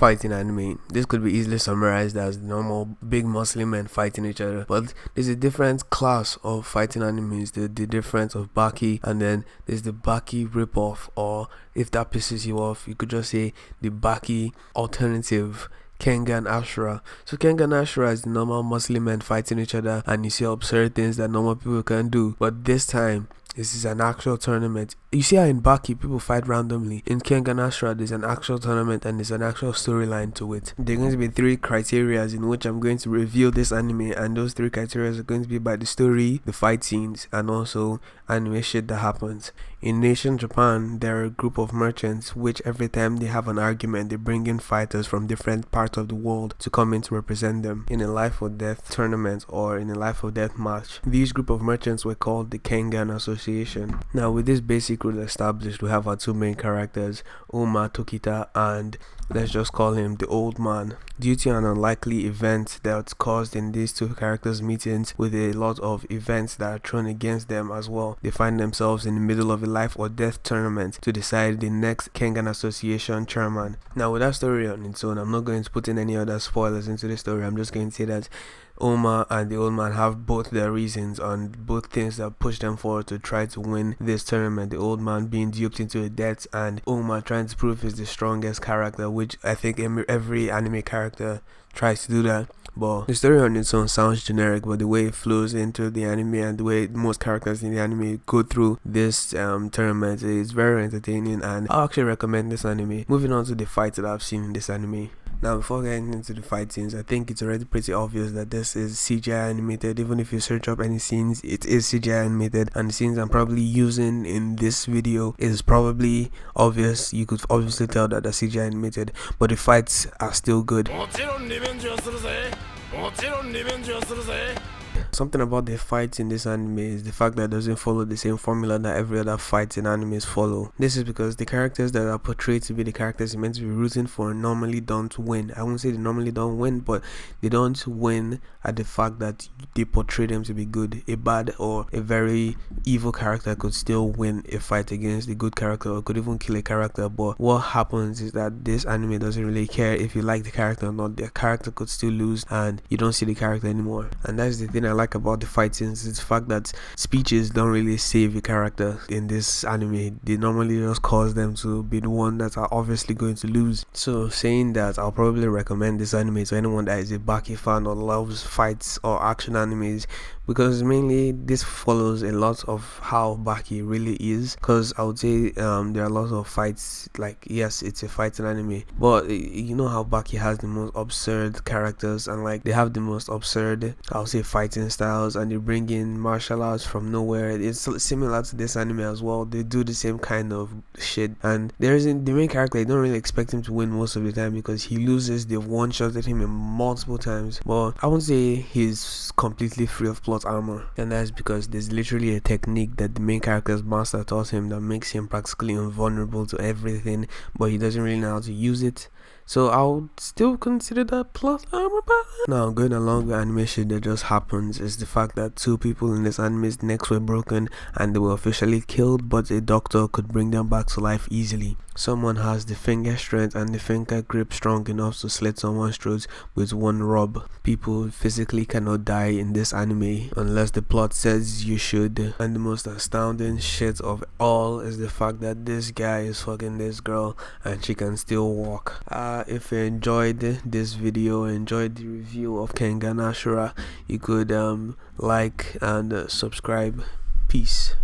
fighting anime. This could be easily summarized as normal big Muslim men fighting each other, but there's a different class of fighting animes. The difference of Baki, and then there's the Baki ripoff, or if that pisses you off, you could just say the Baki alternative, Kengan Ashura. So Kengan Ashura is the normal Muslim men fighting each other, and you see absurd things that normal people can do, but this time this is an actual tournament. You see how in Baki people fight randomly. In Kengan Ashura there's an actual tournament and there's an actual storyline to it. There are going to be 3 criteria in which I'm going to review this anime, and those 3 criteria are going to be by the story, the fight scenes, and also anime shit that happens. In nation Japan, there are a group of merchants which every time they have an argument, they bring in fighters from different parts of the world to come in to represent them in a life or death tournament or in a life or death match. These group of merchants were called the Kengan Association. Now with this basic rule established, we have our 2 main characters, Oma Tokita and let's just call him the old man. Due to an unlikely event that's caused in these 2 characters' meetings, with a lot of events that are thrown against them as well, they find themselves in the middle of a life or death tournament to decide the next Kengan Association chairman. Now with that story on its own, I'm not going to put in any other spoilers into the story. I'm just going to say that Oma and the old man have both their reasons on both things that push them forward to try to win this tournament. The old man being duped into a debt, and Oma trying to prove he's the strongest character, which I think every anime character tries to do that. But the story on its own sounds generic, but the way it flows into the anime and the way most characters in the anime go through this tournament is very entertaining, and I'll actually recommend this anime. Moving on to the fights that I've seen in this anime. Now before getting into the fight scenes, I think it's already pretty obvious that this is CGI animated. Even if you search up any scenes, it is CGI animated, and the scenes I'm probably using in this video is probably obvious. You could obviously tell that they're CGI animated, but the fights are still good. Something about the fights in this anime is the fact that it doesn't follow the same formula that every other fights in animes follow. This is because the characters that are portrayed to be the characters you're meant to be rooting for normally don't win. I won't say they normally don't win, but they don't win at the fact that they portray them to be good. A bad or a very evil character could still win a fight against a good character, or could even kill a character, but what happens is that this anime doesn't really care if you like the character or not. The character could still lose and you don't see the character anymore. And that's the thing I like about the fight scenes, is the fact that speeches don't really save a character in this anime. They normally just cause them to be the one that are obviously going to lose. So saying that, I'll probably recommend this anime to anyone that is a Baki fan or loves fights or action animes, because mainly this follows a lot of how Baki really is. Because I would say there are a lot of fights, like yes, it's a fighting anime, but you know how Baki has the most absurd characters, and like they have the most absurd, I'll say, fighting styles, and they bring in martial arts from nowhere. It's similar to this anime as well. They do the same kind of shit, and there isn't the main character. You don't really expect him to win most of the time because he loses. They've one-shotted him in multiple times, but I won't say he's completely free of plot armor, and that's because there's literally a technique that the main character's master taught him that makes him practically invulnerable to everything, but he doesn't really know how to use it. So I'll still consider that plot armor. Now going along with animation that just happens is the fact that 2 people in this anime's necks were broken and they were officially killed, but a doctor could bring them back to life easily. Someone has the finger strength and the finger grip strong enough to slit someone's throat with one rub. People physically cannot die in this anime unless the plot says you should. And the most astounding shit of all is the fact that this guy is fucking this girl and she can still walk. If you enjoyed this video, enjoyed the review of Kengan Ashura, you could like and subscribe. Peace.